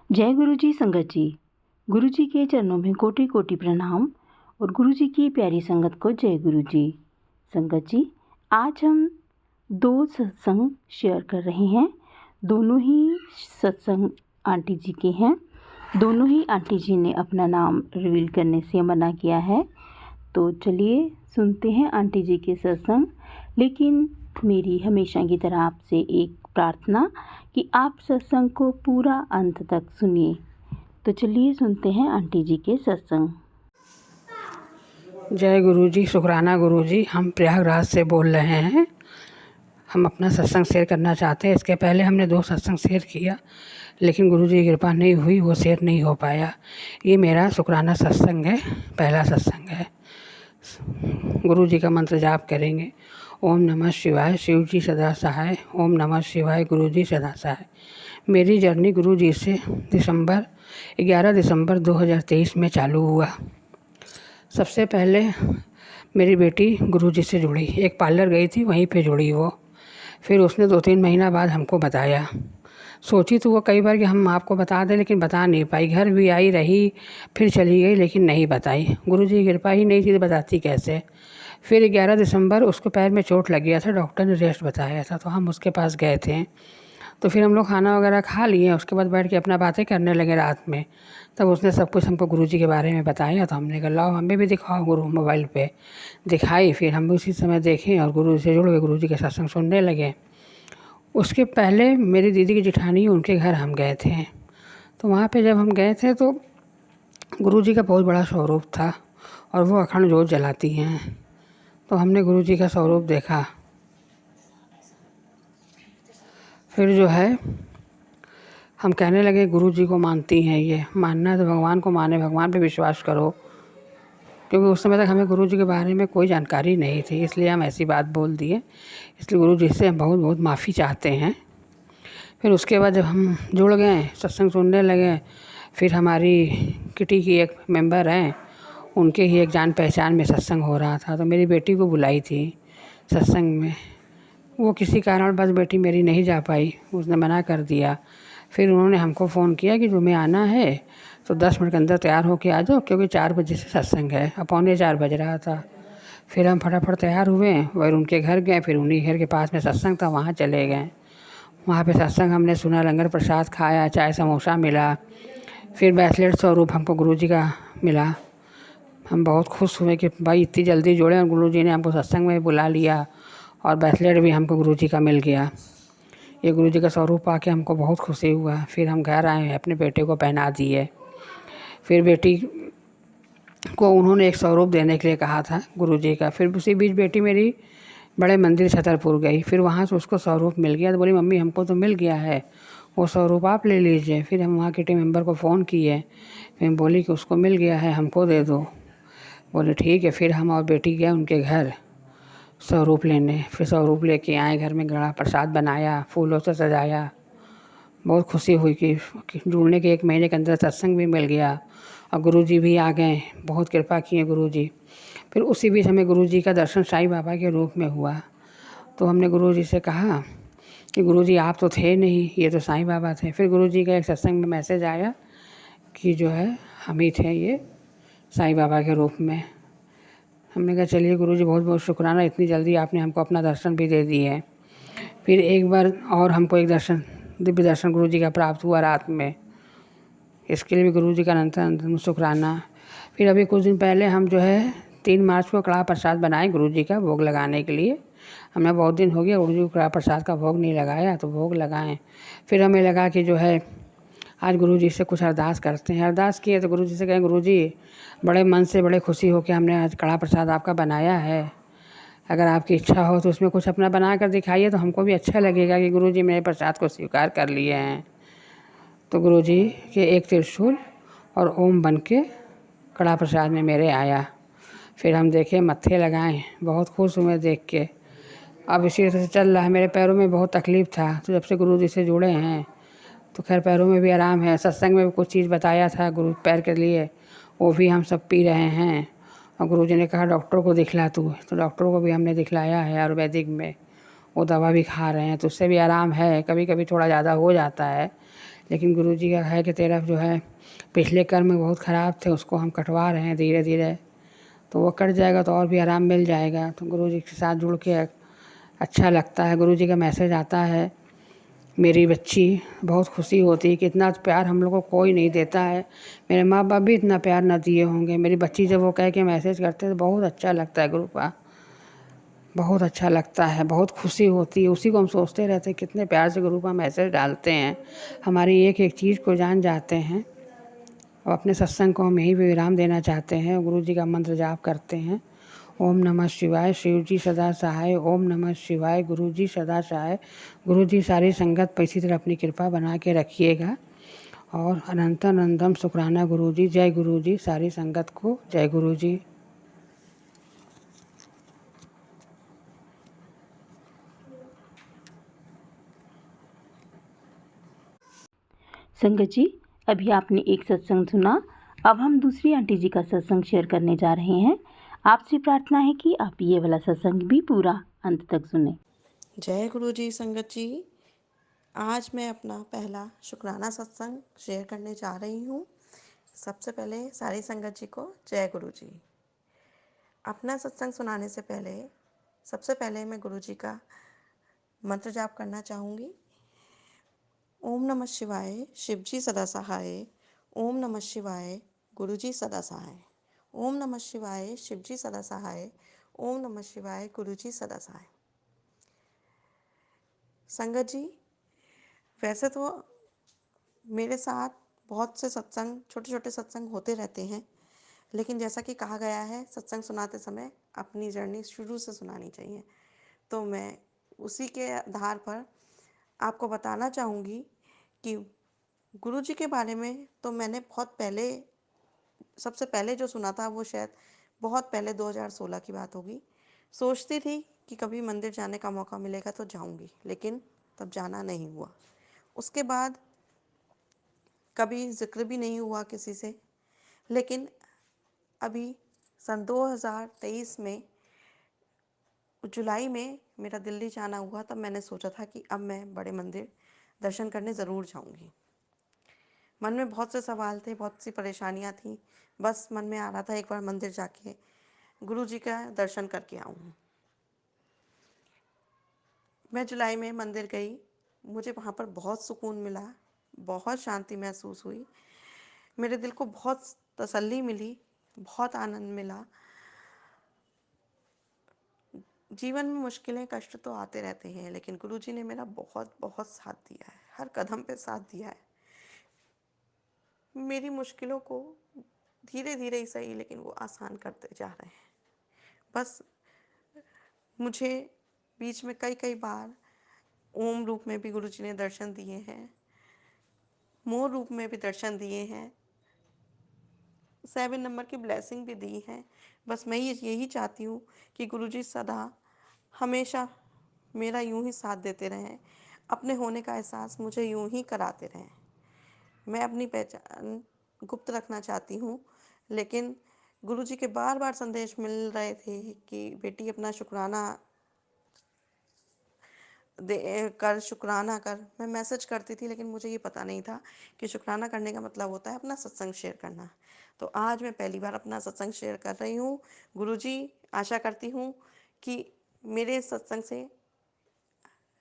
जय गुरु जी संगत जी। गुरु जी के चरणों में कोटि कोटि प्रणाम और गुरु जी की प्यारी संगत को जय गुरु जी। संगत जी, आज हम दो सत्संग शेयर कर रहे हैं। दोनों ही सत्संग आंटी जी के हैं। दोनों ही आंटी जी ने अपना नाम रिवील करने से मना किया है। तो चलिए सुनते हैं आंटी जी के सत्संग। लेकिन मेरी हमेशा की तरह आपसे एक प्रार्थना कि आप सत्संग को पूरा अंत तक सुनिए। तो चलिए सुनते हैं आंटी जी के सत्संग। जय गुरु जी, शुक्राना गुरु जी। हम प्रयागराज से बोल रहे हैं। हम अपना सत्संग शेयर करना चाहते हैं। इसके पहले हमने 2 सत्संग शेयर किया, लेकिन गुरु जी की कृपा नहीं हुई, वो शेयर नहीं हो पाया। ये मेरा शुक्राना सत्संग है, पहला सत्संग है। गुरु जी का मंत्र जाप करेंगे। ओम नमः शिवाय, शिव जी सदा सहाय। ओम नमः शिवाय, गुरु जी सदा सहाय। मेरी जर्नी गुरु जी से 11 दिसंबर 2023 में चालू हुआ। सबसे पहले मेरी बेटी गुरु जी से जुड़ी, एक पार्लर गई थी, वहीं पे जुड़ी वो। फिर उसने 2-3 महीना बाद हमको बताया। सोची तो वो कई बार कि हम आपको बता दें, लेकिन बता नहीं पाई। घर भी आई रही, फिर चली गई, लेकिन नहीं बताई। गुरु जी की कृपा ही नहीं थी तो बताती कैसे। फिर 11 दिसंबर उसको पैर में चोट लग गया था, डॉक्टर ने रेस्ट बताया था, तो हम उसके पास गए थे। तो फिर हम लोग खाना वगैरह खा लिए, उसके बाद बैठ के अपना बातें करने लगे रात में। तब उसने सब कुछ हमको गुरु जी के बारे में बताया। तो हमने कहा लाओ हमें भी दिखाओ गुरु, मोबाइल पे दिखाई। फिर हम भी उसी समय देखें और गुरु से जुड़ गए, गुरु जी के सत्संग सुनने लगे। उसके पहले मेरी दीदी की जेठानी, उनके घर हम गए थे। तो वहाँ पे जब हम गए थे तो गुरु जी का बहुत बड़ा स्वरूप था और वो अखंड ज्योत जलाती हैं। तो हमने गुरु जी का स्वरूप देखा। फिर जो है हम कहने लगे गुरु जी को मानती हैं, ये मानना है तो भगवान को माने, भगवान पे विश्वास करो। क्योंकि उस समय तक हमें गुरु जी के बारे में कोई जानकारी नहीं थी, इसलिए हम ऐसी बात बोल दिए। इसलिए गुरु जी से हम बहुत बहुत माफ़ी चाहते हैं। फिर उसके बाद जब हम जुड़ गए, सत्संग सुनने लगे, फिर हमारी किटी की एक मेंबर हैं, उनके ही एक जान पहचान में सत्संग हो रहा था, तो मेरी बेटी को बुलाई थी सत्संग में। वो किसी कारणवश बेटी मेरी नहीं जा पाई, उसने मना कर दिया। फिर उन्होंने हमको फ़ोन किया कि तुम्हें आना है तो 10 मिनट के अंदर तैयार होके आ जाओ, क्योंकि 4 बजे से सत्संग है। अब 3:45 बज रहा था। फिर हम फटाफट तैयार हुए और उनके घर गए। फिर उन्हीं घर के पास में सत्संग था, वहाँ चले गए। वहाँ पे सत्संग हमने सुना, लंगर प्रसाद खाया, चाय समोसा मिला। फिर ब्रेसलेट स्वरूप हमको गुरु जी का मिला। हम बहुत खुश हुए कि भाई इतनी जल्दी जुड़े और गुरु जी ने हमको सत्संग में बुला लिया और ब्रेसलेट भी हमको गुरु जी का मिल गया। ये गुरु जी का स्वरूप पाके हमको बहुत खुशी हुआ। फिर हम घर आए, अपने बेटे को पहना दिए। फिर बेटी को उन्होंने एक स्वरूप देने के लिए कहा था गुरु जी का। फिर उसी बीच बेटी मेरी बड़े मंदिर छतरपुर गई। फिर वहाँ से उसको स्वरूप मिल गया। तो बोली मम्मी हमको तो मिल गया है, वो स्वरूप आप ले लीजिए। फिर हम वहाँ के टीम मेंबर को फ़ोन किए, फिर बोली कि उसको मिल गया है, हमको दे दो। बोले ठीक है। फिर हम और बेटी गए उनके घर स्वरूप लेने। फिर स्वरूप लेके आए, घर में गड़ा प्रसाद बनाया, फूलों से सजाया। बहुत खुशी हुई कि जुड़ने के 1 महीने के अंदर सत्संग भी मिल गया और गुरु जी भी आ गए। बहुत कृपा किए गुरु जी। फिर उसी बीच हमें गुरु जी का दर्शन साईं बाबा के रूप में हुआ। तो हमने गुरु जी से कहा कि गुरु जी आप तो थे नहीं, ये तो साईं बाबा थे। फिर गुरु जी का एक सत्संग में मैसेज आया कि जो है हम ही थे ये साईं बाबा के रूप में। हमने कहा चलिए गुरु जी बहुत बहुत शुक्राना, इतनी जल्दी आपने हमको अपना दर्शन भी दे दिए है। फिर एक बार और हमको एक दर्शन, दिव्य दर्शन गुरु जी का प्राप्त हुआ रात में। इसके लिए भी गुरु जी का अनंत शुक्राना। फिर अभी कुछ दिन पहले हम जो है 3 मार्च को कड़ाह प्रसाद बनाए गुरु जी का भोग लगाने के लिए। हमने बहुत दिन हो गया गुरु जी को कड़ाह प्रसाद का भोग नहीं लगाया, तो भोग लगाएं। फिर हमें लगा कि जो है आज गुरु जी से कुछ अरदास करते हैं। अरदास किए तो गुरु जी से कहें गुरु जी बड़े मन से, बड़े खुशी हो के हमने आज कड़ाह प्रसाद आपका बनाया है। अगर आपकी इच्छा हो तो उसमें कुछ अपना बना कर दिखाइए, तो हमको भी अच्छा लगेगा कि गुरु जी मेरे प्रसाद को स्वीकार कर लिए हैं। तो गुरु जी के एक त्रिशूल और ओम बन के कड़ाह प्रसाद में मेरे आया। फिर हम देखे, मत्थे लगाएं, बहुत खुश हुए देख के। अब इसी तरह से चल रहा है। मेरे पैरों में बहुत तकलीफ़ था, तो जब से गुरु जी से जुड़े हैं तो खैर पैरों में भी आराम है। सत्संग में भी कुछ चीज़ बताया था गुरु पैर के लिए, वो भी हम सब पी रहे हैं। और गुरु जी ने कहा डॉक्टर को दिखला तू, तो डॉक्टर को भी हमने दिखलाया है आयुर्वेदिक में, वो दवा भी खा रहे हैं, तो उससे भी आराम है। कभी कभी थोड़ा ज़्यादा हो जाता है, लेकिन गुरुजी का है कि तेरा जो है पिछले कर्म बहुत ख़राब थे, उसको हम कटवा रहे हैं धीरे धीरे, तो वो कट जाएगा तो और भी आराम मिल जाएगा। तो गुरुजी के साथ जुड़ के अच्छा लगता है। गुरुजी का मैसेज आता है, मेरी बच्ची, बहुत खुशी होती है कि इतना प्यार हम लोग को कोई नहीं देता है, मेरे माँ बाप भी इतना प्यार ना दिए होंगे। मेरी बच्ची जब वो कह के मैसेज करते हैं तो बहुत अच्छा लगता है ग्रुप का, बहुत अच्छा लगता है, बहुत खुशी होती है। उसी को हम सोचते रहते हैं कितने प्यार से ग्रुप का मैसेज डालते हैं, हमारी एक एक चीज़ को जान जाते हैं। और अपने सत्संग को हम यही विराम देना चाहते हैं। गुरुजी का मंत्र जाप करते हैं, ओम नमः शिवाय, शिव जी सदा सहाय, ओम नमः शिवाय, गुरु जी सदा सहाय। गुरु जी सारी संगत पर इसी तरह अपनी कृपा बना के रखिएगा। और अनंतम अनंतम शुक्राना गुरु जी, जय गुरु जी, सारी संगत को जय गुरु जी। संगत जी, अभी आपने एक सत्संग सुना, अब हम दूसरी आंटी जी का सत्संग शेयर करने जा रहे हैं। आपसे प्रार्थना है कि आप ये वाला सत्संग भी पूरा अंत तक सुने। जय गुरु जी। संगत जी, आज मैं अपना पहला शुक्राना सत्संग शेयर करने जा रही हूँ। सबसे पहले सारी संगत जी को जय गुरु जी। अपना सत्संग सुनाने से पहले सबसे पहले मैं गुरु जी का मंत्र जाप करना चाहूँगी। ओम नमः शिवाय, शिव जी सदा सहाय। ओम नमः शिवाय, गुरु जी सदा सहाय। ओम नमः शिवाय, शिव जी सदा सहाय। ओम नमः शिवाय, गुरु जी सदा सहाय। संगत जी, वैसे तो मेरे साथ बहुत से सत्संग, छोटे छोटे सत्संग होते रहते हैं, लेकिन जैसा कि कहा गया है सत्संग सुनाते समय अपनी जर्नी शुरू से सुनानी चाहिए, तो मैं उसी के आधार पर आपको बताना चाहूँगी कि गुरु जी के बारे में तो मैंने बहुत पहले, सबसे पहले जो सुना था वो शायद बहुत पहले 2016 की बात होगी। सोचती थी कि कभी मंदिर जाने का मौका मिलेगा तो जाऊँगी, लेकिन तब जाना नहीं हुआ। उसके बाद कभी जिक्र भी नहीं हुआ किसी से। लेकिन अभी सन 2023 में जुलाई में मेरा दिल्ली जाना हुआ, तब मैंने सोचा था कि अब मैं बड़े मंदिर दर्शन करने ज़रूर जाऊंगी। मन में बहुत से सवाल थे, बहुत सी परेशानियां थी, बस मन में आ रहा था एक बार मंदिर जाके गुरु जी का दर्शन करके आऊँ। मैं जुलाई में मंदिर गई, मुझे वहाँ पर बहुत सुकून मिला, बहुत शांति महसूस हुई, मेरे दिल को बहुत तसल्ली मिली, बहुत आनंद मिला। जीवन में मुश्किलें, कष्ट तो आते रहते हैं, लेकिन गुरुजी ने मेरा बहुत बहुत साथ दिया है, हर कदम पे साथ दिया है। मेरी मुश्किलों को धीरे धीरे ही सही, लेकिन वो आसान करते जा रहे हैं। बस मुझे बीच में कई कई बार ओम रूप में भी गुरुजी ने दर्शन दिए हैं, मोर रूप में भी दर्शन दिए हैं, 7 नंबर की ब्लेसिंग भी दी है। बस मैं यही चाहती हूँ कि गुरुजी सदा हमेशा मेरा यूं ही साथ देते रहें, अपने होने का एहसास मुझे यूं ही कराते रहें। मैं अपनी पहचान गुप्त रखना चाहती हूँ, लेकिन गुरुजी के बार बार संदेश मिल रहे थे कि बेटी अपना शुक्राना दे कर, शुक्राना कर। मैं मैसेज करती थी, लेकिन मुझे ये पता नहीं था कि शुक्राना करने का मतलब होता है अपना सत्संग शेयर करना। तो आज मैं पहली बार अपना सत्संग शेयर कर रही हूँ। गुरुजी, आशा करती हूँ कि मेरे सत्संग से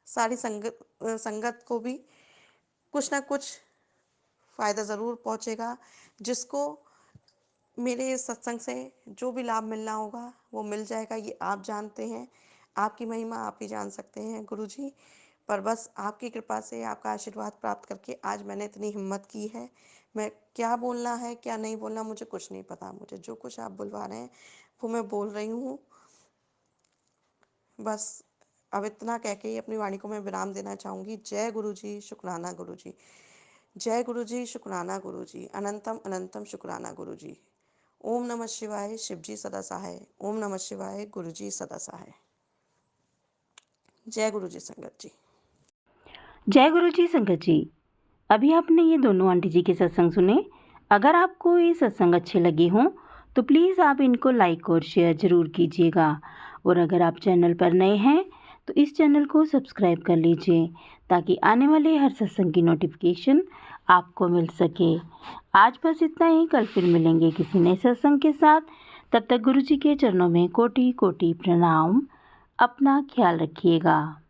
सारी संगत को भी कुछ ना कुछ फ़ायदा ज़रूर पहुँचेगा। जिसको मेरे इस सत्संग से जो भी लाभ मिलना होगा वो मिल जाएगा, ये आप जानते हैं। आपकी महिमा आप ही जान सकते हैं गुरुजी। पर बस आपकी कृपा से, आपका आशीर्वाद प्राप्त करके आज मैंने इतनी हिम्मत की है। मैं क्या बोलना है क्या नहीं बोलना मुझे कुछ नहीं पता, मुझे जो कुछ आप बुलवा रहे हैं वो मैं बोल रही हूँ। बस अब इतना कह के ही अपनी वाणी को मैं विराम देना चाहूँगी। जय गुरु जी, शुक्राना गुरु जी। जय गुरु जी, शुक्राना गुरु जी। अनंतम अनंतम शुक्राना गुरु जी। ओम नमः शिवाय, शिव जी सदा सहाय। ओम नमः शिवाय, गुरु जी सदा सहाय। जय गुरु जी संगत जी। जय गुरु जी। संगत जी, अभी आपने ये दोनों आंटी जी के सत्संग सुने। अगर आपको ये सत्संग अच्छे लगे हों तो प्लीज़ आप इनको लाइक और शेयर ज़रूर कीजिएगा। और अगर आप चैनल पर नए हैं तो इस चैनल को सब्सक्राइब कर लीजिए, ताकि आने वाले हर सत्संग की नोटिफिकेशन आपको मिल सके। आज बस इतना ही, कल फिर मिलेंगे किसी नए सत्संग के साथ। तब तक गुरु जी के चरणों में कोटि कोटि प्रणाम। अपना ख्याल रखिएगा।